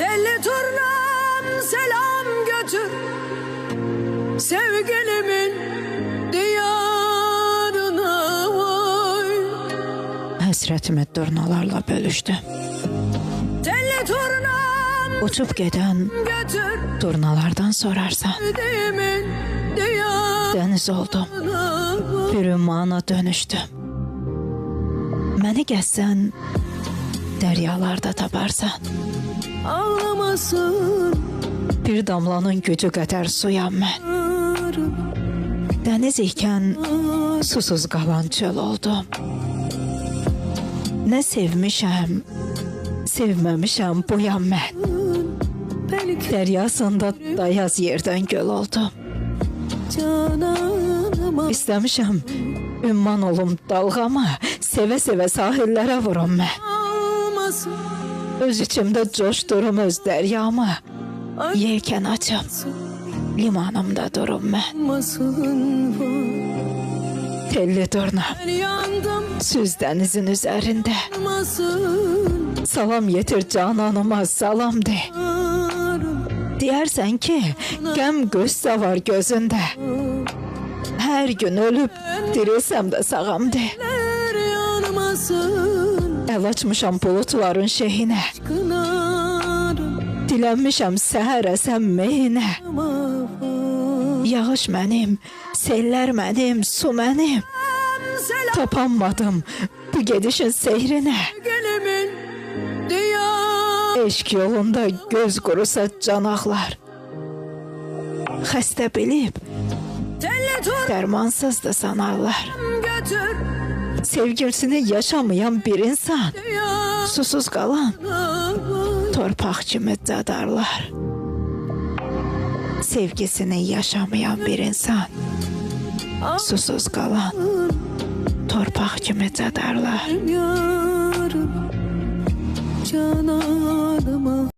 Telli turnam selam götür sevgilimin diyarına vay. Həsrətimi durnalarla bölüşdü. Telli turnam Uçup geden götür turnalardan sorarsan, sevgilimin diyarına deniz oldum, vay. bir ümmana dönüştüm. Məni gəzsən, dəryalarda taparsan, Ağlamasın bir damlanın gücü qədər suyam mən. Dəniz ikən susuz qalan çöl oldum. Nə sevmişəm, sevməmişəm buyam mən. Dəryasında dayaz yerdən göl oldum. İstəmişəm ümman olum dalğamı, sevə-sevə sahillərə vurum mən. Ağlamasın Öz içimdə coşdurum öz dəryamı, yelkən açım, limanımda durum mən. vay. Telli turnam, Ben yandım süz dənizin üzərində. masın Salam yetir cananıma, salam de. Deyərsən ki, qəm qüssə var gözündə. Hər gün ölüb dirilsəm də sağam de. yanmasın Əl açmışam bulutların şehinə, kınarım dilənmişəm səhər əsən mehinə. Yağış mənim, sellər mənim, su mənim. selam Tapanmadım bu gedişin seyrinə. gelimin diyar Eşq yolunda göz qurusa canaqlar. Xəstə bilib telli turnam dərmansızdı sanarlar. götür Sevgilisini yaşamayan bir insan, diyar susuz qalan vay. torpaq kimi cadarlar. Sevgisini yaşamayan bir insan, susuz qalan torpaq kimi cadarlar. Yarım cananıma